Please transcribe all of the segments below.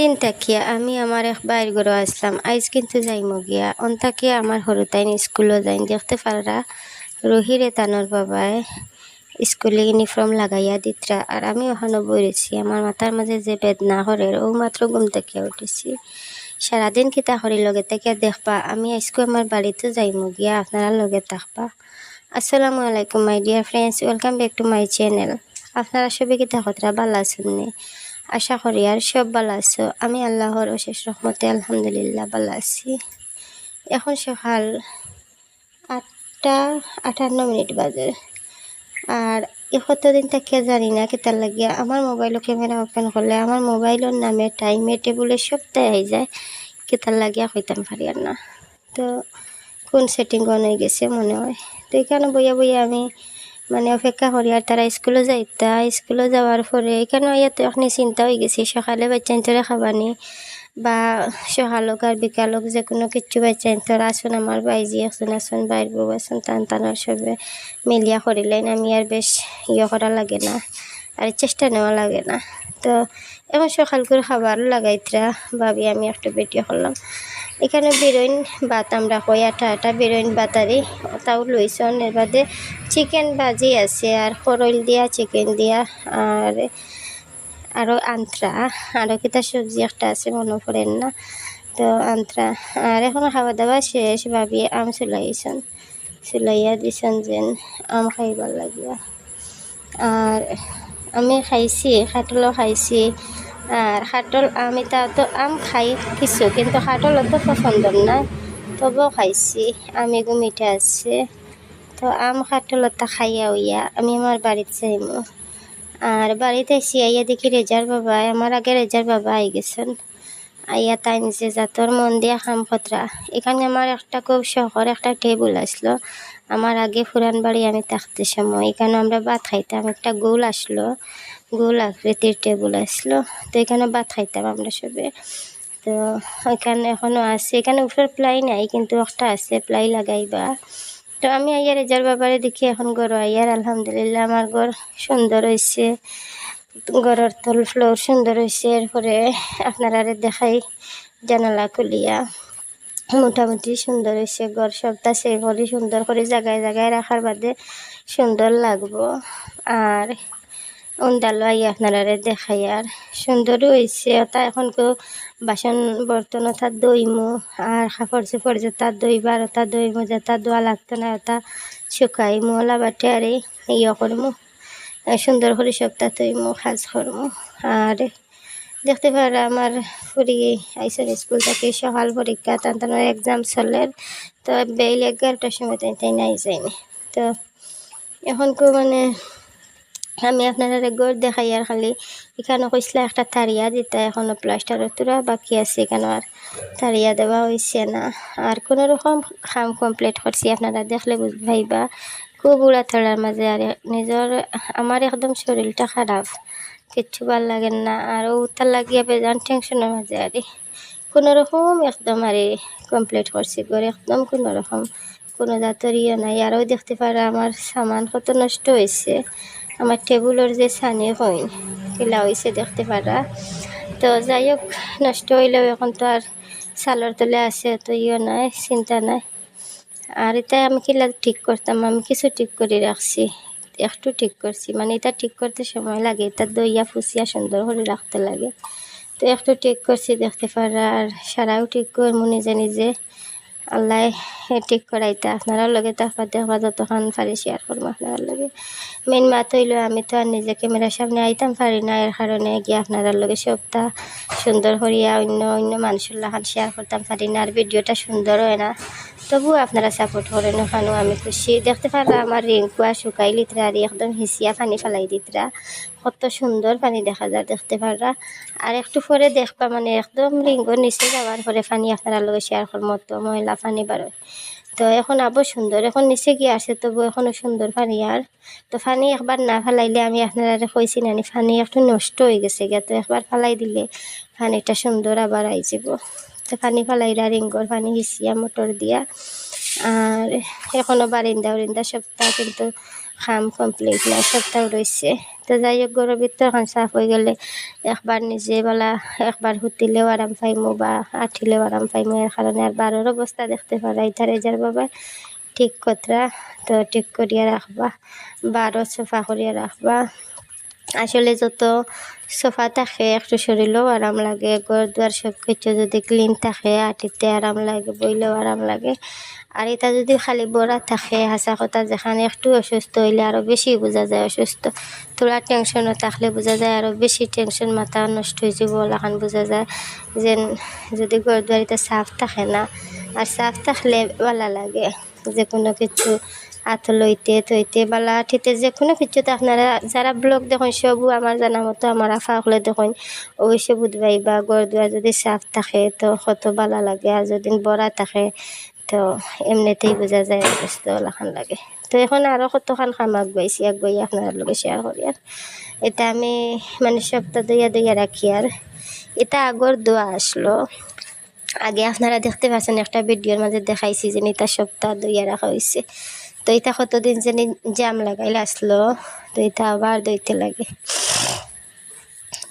দিন থাকিয়া আমি আমার এক বাইর ঘরে আসলাম। আইজ কিন্তু যাইমো গিয়া অন্তাকিয়া আমার হরুতাইন স্কুলও যাইন। দেখতে পারা রহিরে তানোর বাবায় স্কুলে ইউনিফর্ম লাগাইয়া দিতরা, আর আমি ওখানে বইরেছি। আমার মাথার মাঝে যে বেদনা করে ও মাত্র ঘুম থাকিয়া উঠেছি। সারাদিন কিতা করি লগে থাকিয়া দেখবা। আমি আজকে আমার বাড়িতে যাইমো গিয়া, আপনারা লগে থাকবা। আসসালামু আলাইকুম my dear friends, welcome back to my channel. আপনারা সবে কিতা খতরা ভালো আছেন নি? আশা করি আর সব ভালো আছো। আমি আল্লাহর অশেষ রহমতে আলহামদুলিল্লাহ ভালো আছি। এখন সকাল 8:58 বাজে, আর কতদিন থেকে জানি না কিতার লাগিয়া আমার মোবাইলও ক্যামেরা ওপেন করলে আমার মোবাইলের নামে টাইমে টেবুলে সপ্তাহে আই যায়। কিতার লাগিয়া হইতাম পারি আর না, তো কোন সেটিং অন হয়ে গেছে মনে হয়। তো এখানে বইয়া বইয়া আমি অপেক্ষা করি, আর তারা স্কুলে যাইতা। স্কুলে যাওয়ার পরে এখানে ইয়াতে এখন চিন্তা হয়ে গেছি সকালে বাচ্চাইন্তরে খাবানি বা সকালক আর বিকালক যে কোনো কিচ্ছু বাচ্চাইন্তর আসুন। আমার বাইজি আসুন আসুন বাইর বউ আসুন টানার সবে মিলিয়া করিলেন। আমি আর বেশ করা লাগে না, আর চেষ্টা নেওয়া লাগে না। তো এখন সকাল করে খাবার লাগাইতরা ভাবি আমি একটা ভিডিও করলাম। এখানে বেরোইন ভাত আমরা কই আটা বেরোইন বাতারি তাও লইছন। এর বাদে চিকেন ভাজি আছে, আর করইল দিয়া চিকেন দিয়া, আর আরও আন্ত্রা, আরও কিতা সবজি একটা আছে মনে পড়েন না, তো আন্ত্রা। আর এখন খাওয়া দাওয়া শেষ, ভাবি আম চুলাইয়া দিছেন যেন আম খাইবার লাগিয়া। আর আমি খাইছি, খাটলও খাইছি। আর খাটল আমি তো আম খাই কিছু, কিন্তু খাটল অত পছন্দ না, তবুও খাইছি। আমি মিঠা আছে, তো আম খাটলতা খাইয়া হইয়া আমি আমার বাড়িতে যাইমু। আর বাড়িতে এসে আইয়া দেখি রেজার বাবা, আমার আগে রেজার বাবা আই গেছেন। আইয়া তাই নিচে যাতর মন দিয়া খাম খতরা। এখানে আমার একটা খুব শখর একটা টেবিল আসলো। আমার আগে পুরান বাড়ি আমি থাকতে সময় এখানে আমরা ভাত খাইতাম, একটা গোল আসলো, গোল আকৃতির টেবিল আসলো। তো এখানে ভাত খাইতাম আমরা সবে। তো ওইখানে এখনও আছে, এখানে উপর প্লাই নাই কিন্তু একটা আছে প্লাই লাগাইবা। তো আমি আইয়ার রেজার বাবারে দেখি এখন গড় আইয়ার আলহামদুলিল্লাহ আমার ঘর সুন্দর হয়েছে, ঘরের তল ফ্লোর সুন্দর হয়েছে। এরপরে আপনারা দেখাই জানালা খুলিয়া মোটামুটি সুন্দর হয়েছে ঘর। সবটা সেইভাবে সুন্দর করে জায়গায় জায়গায় রাখার বাদে সুন্দর লাগবো। আর উন্দালো আই আপনারা দেখাই, আর সুন্দরও হয়েছে। ওটা এখন কেউ বাসন বর্তন ওটা দইমু, আর কাপড় চোপড় যেটা দইবার ওটা দইমু, যেটা দোয়া লাগতো না ওটা শুকাইমু, ওলা বাটে আর করমু সুন্দর করে সপ্তাহ তৈমু কাজ করমু। আর দেখতে পারা আমার ফুরি আইসন স্কুল থেকে সকাল পরীক্ষা তার এক্সাম চলে, তো বেল 11টার সময় তাই নাই যায়নি। তো এখন আমি আপনারা গড় দেখাই। আর খালি এখানে কইসলা একটা তারিয়া দিতা, এখনও প্লাস্টারের তোরা বাকি আছে, এখানে আর তারিয়া দেওয়া হয়েছে না। আর কোনো রকম কাম কমপ্লিট করছি, আপনারা দেখলে ভাইবা খুব উড়া থড়ার মাঝে। আর আমার একদম শরীরটা খারাপ, কিচ্ছু ভাল লাগে না। আর তার লাগিয়া বেজান টেনশনের মাঝে আর কোনো রকম একদম আর কমপ্লিট করছি করে একদম কোনো রকম কোনো জাতর নাই। আরও দেখতে পারা আমার সামান কত নষ্ট হয়েছে। আমার টেবিলের যে সানি হইন কিলা হয়েছে দেখতে পারা। তো যাই হোক, নষ্ট হইলেও এখন তো আর সালোর তলে আছে, তো নাই, চিন্তা নাই। আর এটা আমি কিলা ঠিক করতাম, আমি কিছু ঠিক করে রাখছি, একটু ঠিক করছি। এটা ঠিক করতে সময় লাগে, এটা দইয়া ফুসিয়া সুন্দর করে রাখতে লাগে। তো একটু ঠিক করছি দেখতে পারা। আর সারাও ঠিক করবো নিজে নিজে, আল্লাহ ঠিক করাইতে আপনারা লগে তারপর দেখবা যতক্ষণ পারি শেয়ার করবো আপনারা লগে। মেন মাত হইল আমি তো আর নিজে ক্যামেরার সামনে আইতাম পারি না, এর কারণে গিয়ে আপনারা লগে সবটা সুন্দর করিয়া অন্য মানুষের লাখান শেয়ার করতাম পারি না। আর ভিডিওটা সুন্দর হয় না, তবুও আপনারা সাপোর্ট করেন, ওখানেও আমি খুশি। দেখতে পারা আমার রিঙ্কুয়া শুকাই লিতরা আর একদম হিসিয়া পানি ফেলাই দিতরা, কত সুন্দর পানি দেখা যায় দেখতে পারা। আর একটু পরে দেখবা একদম রিঙ্গুর নিচে যাওয়ার পরে পানি আপনারা লগে শেয়ার করবো, মতো ময়লা পানি বারোয়। তো এখন আবার সুন্দর, এখন নিচে গিয়ে আসে তবু এখনও সুন্দর পানি। আর তো পানি একবার না ফেলাইলে আমি আপনারা কইছি না পানি একটু নষ্ট হয়ে গেছে গিয়া, তো একবার ফেলাই দিলে পানিটা সুন্দর আবার আই যাব। তো পানি ফেলাইলা রিঙ্গর পানি হিসিয়া মোটর দিয়া। আর এখনও বারিন্দা সপ্তাহ কিন্তু খাম কমপ্লিট না, সপ্তাহ রয়েছে। তো যাই হোক ঘরের ভিতর এখন সাফ হয়ে গেলে একবার নিজে বলা একবার হুতিলেও আরাম পাইমু বা আঠিলেও আরাম পাইমু, এর কারণে আর বারোর অবস্থা দেখতে পারা এটা রেজার বাবা ঠিক কথা। তো ঠিক করিয়া রাখবা, বারো সোফা করিয়া রাখবা। আসলে যত সোফা থাকে একটু শরীরেও আরাম লাগে, ঘর দুয়ার সব কিছু যদি ক্লিন থাকে আটিতে আরাম লাগে, বইলেও আরাম লাগে। আর এটা যদি খালি বড়া থাকে হাসা কথা, যেখানে একটু অসুস্থ হইলে আরও বেশি বোঝা যায় অসুস্থ, তোরা টেনশনও থাকলে বোঝা যায় আরও বেশি টেনশন, মাথা নষ্ট হয়ে যাব লাখান বোঝা যায়। যেন যদি ঘর দুয়ারিতে সাফ থাকে না, আর সাফ থাকলে ভালো লাগে যে কোনো কিছু হাত লইতে থইতে বালা ঠিতে যে কোনো কিছুতে। আপনারা যারা ব্লগ দেখুন সবও আমার জানা মতো আমার আফা হলে দেখুন অবশ্যই বুধবাই বা ঘর দুয়ার যদি সাফ থাকে তো কত ভালো লাগে, আর যদি বড়া থাকে তো এমনিতেই বোঝা যায় অসুস্থ লাখান লাগে। তো এখন আরও কতখান খাম আগুয়াই আপনার লগে শেয়ার করি। আর এটা আমি মানে সপ্তাহ দইয়া রাখি। আর এটা আগর দোয়া আসলো, আগে আপনারা দেখতে পাচ্ছেন একটা ভিডিওর মাঝে দেখাইছি যে এটা সপ্তাহ দইয়া রাখা হয়েছে। তো এটা কতদিন জানি জাম লাগাইলে আসলো, তো এটা আবার দইতে লাগে।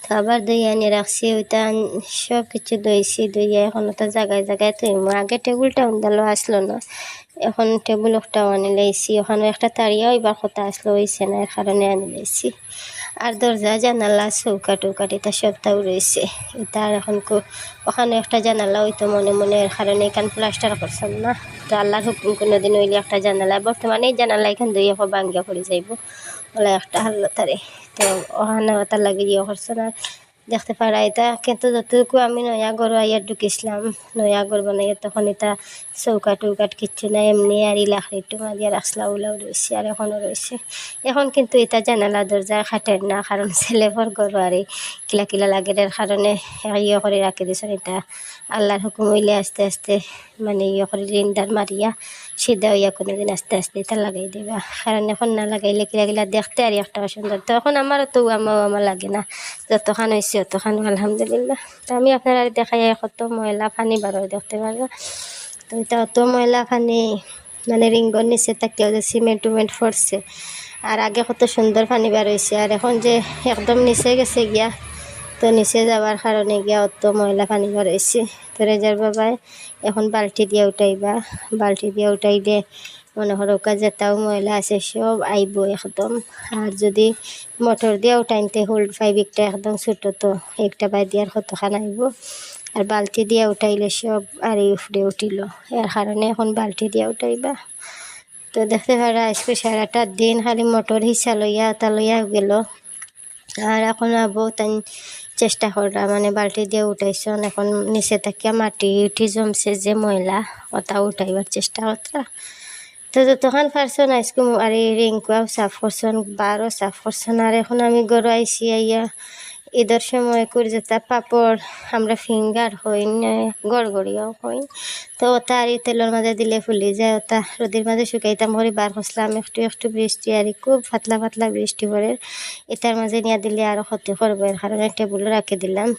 তো আবার দই আনি রাখছি, ওইটা সব কিছু দইছি, দইয়া এখন ওটা জায়গায় জায়গায় তৈম। আগে টেবিলটা উন্দালো আসলো না, এখন টেবিল একটাও আনি লাইছি। ওখানে একটা তারিয়াও এবার কথা আসলো হয়েছে না, এর কারণে আনি লাইছি। আর দরজা জানালা চৌকা টৌকাট এটা সবটাও রয়েছে। এটা আর এখন ওখানে একটা জানালা হইতো মনে মনে, এর কারণে এখান প্লাস্টার করছেন না। তো আল্লাহর হুকুম কোনোদিন হইলে একটা জানালা, বর্তমানে এই জানালা এখান দুই এখন ভাঙ্গিয়া পড়ে যাইব বলে একটা হাল্লো তারে। তো ওখানে ওটার লাগে ইয়ে করছে না দেখতে পারা এটা। কিন্তু যতটুকু আমি নয়া ঘর আইয়া ঢুকিছিলাম, নয়া ঘর বানাইয়া, তখন এটা চৌকা টৌকাট কিচ্ছু নাই, এমনি আর লাখড়ি টুমা দিয়ে রাখলা উলাও রয়েছে, আর এখনও রয়েছে। এখন কিন্তু এটা জানালা দরজা খাটের না, কারণ ছেলেভর ঘর আর কিলা কিলা লাগে, এর কারণে ইয়ে করে রাখি দিয়েছেন। এটা আল্লাহর হুকুম হইলে আস্তে আস্তে মানে ইয়ে করে রিন্দার মারিয়া সিধা হইয়া কোনোদিন আস্তে আস্তে এটা লাগাই দেবা, কারণ এখন না লাগাইলে কিলা কিলা দেখতে আর একটা অসুন্দর। তো এখন আমারও তো আমার লাগে না, যতখান হয়েছে অতখান আলহামদুলিল্লাহ। তো আমি আপনারা দেখাই কত ময়লা পানি বারো দেখতে পারবো। তো এটা অত ময়লা পানি মানে রিঙ্গর নিচে তাকেও যে সিমেন্ট উমেন্ট পড়ছে, আর আগে কত সুন্দর পানি বার হয়েছে, আর এখন যে একদম নিচে গেছে গিয়া, তো নিচে যাওয়ার কারণে গিয়া অত ময়লা পানি বার হয়েছে। তো রেজার বাবাই এখন বালতি দিয়ে উঠাইবা, বালতি দিয়ে উঠাই দিয়ে মনে করো যেটাও ময়লা আছে সব আইব একদম। আর যদি মোটর দিয়ে উঠাইতে হোল্ড পাইপ একটা একদম ছোটো, তো একটা বাই দিয়ার কতখান আইব। আর বালতি দিয়ে উঠাইলে সব আর উফরে উঠিল, এর কারণে এখন বালতি দিয়ে উঠাইবা। তো দেখতে পারা আজকে সারাটা দিন খালি মোটর হিসা লইয়া তা লইয়া গেল। আর এখন আবো তাই চেষ্টা করা মানে বালতি দিয়ে উঠাইছন, এখন নিচে থাকিয়া মাটি উঠি জমছে যে ময়লা ওটা উঠাইবার চেষ্টা করতা। তো যতক্ষণ পারছন আজকে আর এই রিঙ্কুয়াও সাফ করছন, বারও সাফ করছন। আর এখন আমি গরু আইসি আইয়া ঈদের সময় করে যেটা পাপড় আমরা ফিঙ্গার হই গড়গড়িয়াও হই, তো ওটা আর তেলের মাঝে দিলে ফুলি যায়, ওটা রোদের মাঝে শুকাইতাম করে বার করছিলাম। একটু একটু বৃষ্টি আর খুব পাতলা পাতলা বৃষ্টি পড়ে, এটার মাঝে নিয়ে দিলে আরও ক্ষতি করবো, এর কারণে টেবিলে রাখি দিলাম।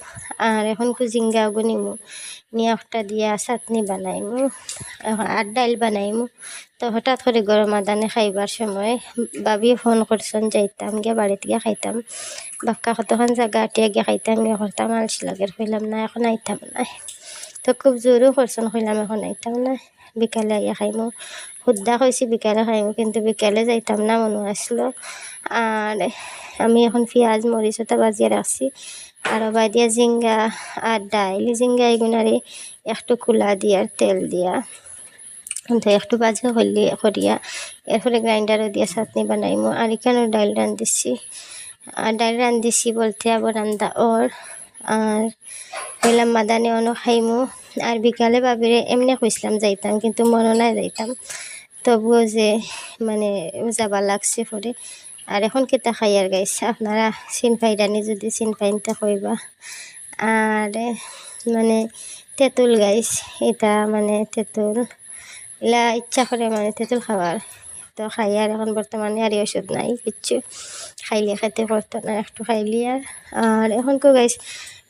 আর এখন জিঙ্গা নিমু নিয়ে একটা দিয়া চাটনি বানাইমু আর ডাইল বানাইমু। তো হঠাৎ করে গরম আদানে খাইবার সময় বাবি ফোন করছেন যাইতাম গিয়ে বাড়িতে গিয়ে খাইতাম, বাক্কা কতক্ষণ জায়গা আটিয়া গিয়ে খাইতাম গিয়ে করতাম আলসি লাগের হইলাম না এখন আইতাম না। তো খুব জোরও করছেন হইলাম এখন আইতাম না, বিকালে আইয়া খাইমু। হুদ্দা খাইছি বিকালে খাইমু, কিন্তু বিকালে যাইতাম না মনে আসলো। আর আমি এখন পেঁয়াজ মরিচ ওটা বাজিয়ে রাখছি, আর বাদিয়া জিঙ্গা আর ডাইল জিঙ্গা এগুনারে একটু কুলা দিয়া তেল দিয়া তো একটু বাজে হলি করিয়া এরপরে গ্রাইন্ডারও দিয়ে চাটনি বানাইমু। আর এখানেও ডাইল রান্ধিছি, আর ডাইল রান্ধিছি বলতে আবার রান্দা ওর আর হইলাম মাদানে অনো খাইমু। আর বিকালে বাবিরে এমনি কইসলাম যাইতাম, কিন্তু মনে নাই যাইতাম, তবুও যে মানে যাবা লাগছে পরে। আর এখন কেতা খাই আর গাইছে আপনারা চিন পাইরানি যদি চিন পাইনটা কইবা। আর মানে তেঁতুল গাইছ এটা মানে তেঁতুল এলা ইচ্ছা করে মানে তেঁতুল খাবার, তো খাই। আর এখন বর্তমানে আর ওষুধ নাই কিচ্ছু, খাইলে খেতে করতো না একটু খাইলি। আর এখন কেউ গাইছ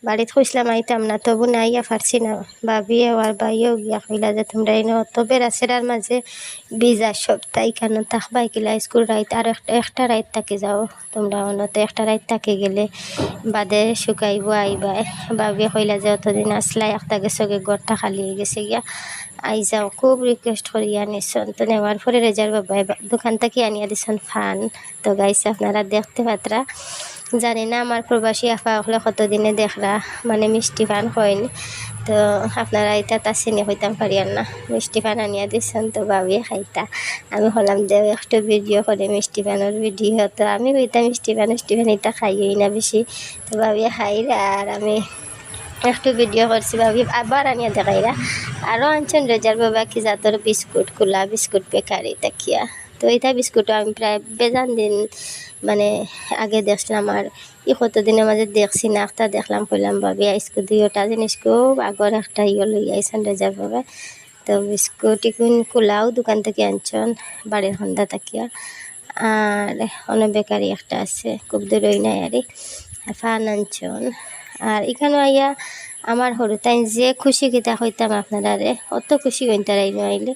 বাড়িতে কইসলাম আইতাম না, তবু না আইয়া পারছি না। ভাবিও আর ভাইও গিয়া কইলা যে তোমরা এনে অত বেড়াছেরার মাঝে বিজা সপ্তাহ কেন থাকবা, কিলা স্কুল রাইত আর একটা রাইত থাকি যাও তোমরা অনতে, একটা রাইত থাকি গেলে বাদে শুকাইব আইবা। ভাবি কইলা যে অতদিন আসলাই একটা গেছগে ঘরটা খালি হয়ে গেছে গিয়া আই যাও। খুব রিকোয়েস্ট করিয়া নিছন, তো নেওয়ার পরে রেজার বাবাই দোকান থেকে আনিয়া দিছন ফান। তো গাইছে আপনারা দেখতে পাত্রা, জানি না আমার প্রবাসী আফা হলে কতদিনে দেখরা মানে মিষ্টি পান হয়নি, তো আপনারা এটা তা চিনি হইতাম পারিয়ার না। মিষ্টি পান আনিয়া দিচ্ছেন, তো ভাবিয়ে খাইতা। আমি হলাম যে একটু ভিডিও করে মিষ্টি পানের ভিডিও, তো আমি হইতাম মিষ্টি পান এটা খাইই না বেশি, তো ভাবিয়ে খাইরা আর আমি একটু ভিডিও করছি। ভাবি আবার আনিয়া দেখাইরা আরও আনছেন রেজার বাবা কি জাতর বিস্কুট, খোলা বিস্কুট বেকারি তাকিয়া। তো এইটা বিস্কুটও আমি প্রায় বেজান দিন মানে আগে দেখলাম, আর কতদিনের মাঝে দেখছি না, একটা দেখলাম কইলাম ভাবি আইসকু দুইটা জিনিস খুব আগর একটা লই আইসন রেজার বাবা। তো বিস্কুট ইকুন খোলাও দোকান থেকে আনছন বাড়ির সন্ধ্যা তাকিয়া, আর অন্য বেকারি একটা আছে খুব দূরই নাই আর ফান আনছন। আর এখানে আইয়া আমার হরু তাই যে খুশি কিতা হইতাম আপনারা অত খুশি হইন তারা আইলে।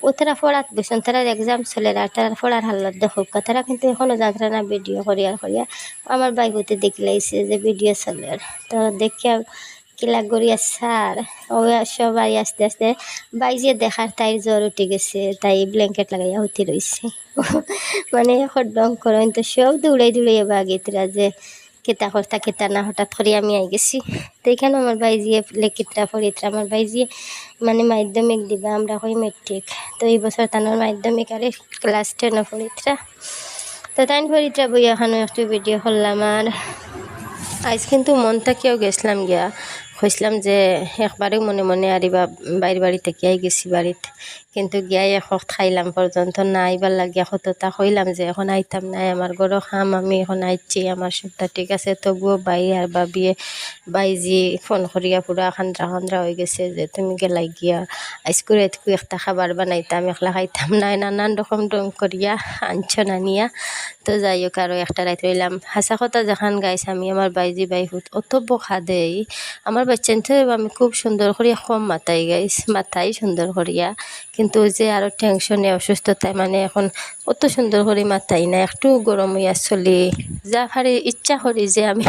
ও তারা পড়াত বসেন, তারা এক্সাম চলে আর তারা পড়ার হালত দেখুক, তারা কিন্তু এখনও যাত্রা না ভিডিও করিয়া করিয়া। আমার বাইক হইতে দেখিলাইছে যে ভিডিও চলে, তো দেখিয়া কিলা করিয়া স্যার ও সবাই আস্তে আস্তে বাইজে দেখার তাই জ্বর উঠে গেছে, তাই ব্ল্যাঙ্কেট লাগাইয়া হতে রয়েছে। মানে হড্ডং করেন তো সব দৌড়াই দৌড়াইয়া বাগিতরা যে কেতা করতা কেতা না, হঠাৎ করে আমি আই গেছি। তো এখানে আমার বাইজিয়ে লেখিতরা ফরিতরা, আমার বাইজিয়ে মানে মাধ্যমিক দিবা, আমরা হই মেট্রিক। তো এই বছর তানোর মাধ্যমিক আর ক্লাস 10 ফরিতরা। তো তাই ফরিতরা বই এখানে একটু ভিডিও করলাম। আর আজ কিন্তু মনটা কেউ গেছিলাম গিয়া কইসলাম যে একবারে মনে মনে আরিবা বাইর বাড়ি থেকে গেছি বাড়িতে, কিন্তু গিয়াই এখন খাইলাম পর্যন্ত না আইবার লাগিয়া কতটা কইলাম যে এখন আইতাম নাই, আমার গরো খাম, আমি এখন আইছি, আমার সবটা ঠিক আছে। তবুও বাই আর বাবিয়ে বাইজি ফোন করিয়া পুরা খান্দ্রা খান্দ্রা হয়ে গেছে যে তুমি গেলাই গিয়া আইসকুরে এতকু একটা খাবার বানাইতাম, একলা খাইতাম নাই, নানান রকম ডং করিয়া আনছ নানিয়া। তো যাই হোক আরও একটা রাত রইলাম। হাসা কথা যখন গাইছে আমি আমার বাইজি বাইহুত অত বকা দেই, আমার বাচ্চান তো আমি খুব সুন্দর করিয়া কম মাথায় গাইস, মাথায় সুন্দর করিয়া, কিন্তু ওই যে আরও টেনশনে অসুস্থতায় মানে এখন অত সুন্দর করে মাথায় না, একটু গরম হইয়া চলি যা পারি ইচ্ছা করি যে আমি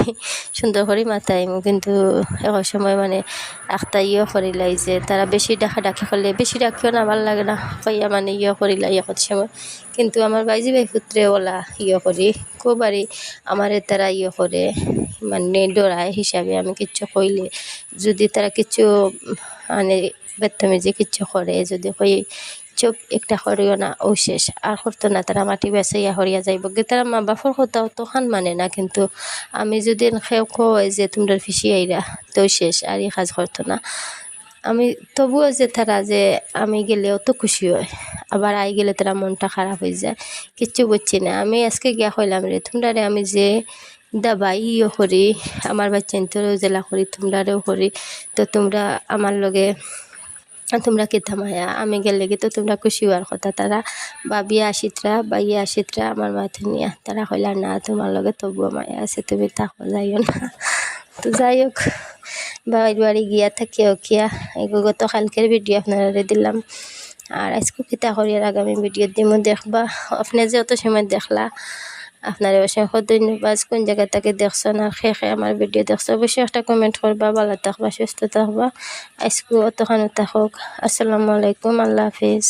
সুন্দর করে মাথায়, কিন্তু এক সময় মানে একটা করিলাই যে তারা বেশি ডাকি করলে বেশি ডাকিও না ভাল লাগে না কইয়া মানে করিলাই এক সময়। কিন্তু আমার বাইজি বাই পুত্রে ওলা করি কোবারি আমার তারা করে মানে ডরায় হিসাবে, আমি কিচ্ছু কইলে যদি তারা কিছু মানে বেতমিজি কিচ্ছু করে যদি কই চুপ একটা করিও না ও শেষ, আর করতো না, তারা মাটি বেসাইয়া হরিয়া যাইব গে, তারা মা বাপর কথাও তখন মানে না। কিন্তু আমি যদি খেয়ে কয় যে তোমরা ফিসি আইরা তো শেষ, আর কাজ করতো না। আমি তবুও যে তারা যে আমি গেলে অত খুশি হয়, আবার আই গেলে তারা মনটা খারাপ হয়ে যায়, কিচ্ছু বুঝছি না। আমি আজকে গিয়া কইলাম রে তোমরা আমি যে দাবাই করি আমার বাচ্চান্তরেও জেলা করি তোমরারেও করি, তো তোমরা আমার লগে তোমরা কেতা মায়া আমি গেলে তো তোমরা খুশি হওয়ার কথা। তারা বাবিয়া আসিতরা বাইয়া আসিতরা আমার মাথা নিয়ে, তারা কইলা না তোমার লগে তবুও মায়া আছে, তুমি তাকো যাইও না। তো যাই হোক বাড়ি বাড়ি গিয়া থাকিও কিয়া এগুলো গতকালকের ভিডিও আপনারা দিলাম। আর আজকে কিতা করিয়ার আগামী ভিডিও দিমো দেখবা। আপনি যে অত সময় দেখলা আপনার অসংখ্য ধন্যবাদ। কোন জায়গা থেকে দেখছেন আর খেয়ে আমার ভিডিও দেখছো অবশ্যই একটা কমেন্ট করবা। ভালো থাকবা, সুস্থ থাকবা, আজকে অতখানি থাকুক। আসসালামু আলাইকুম, আল্লাহ হাফিজ।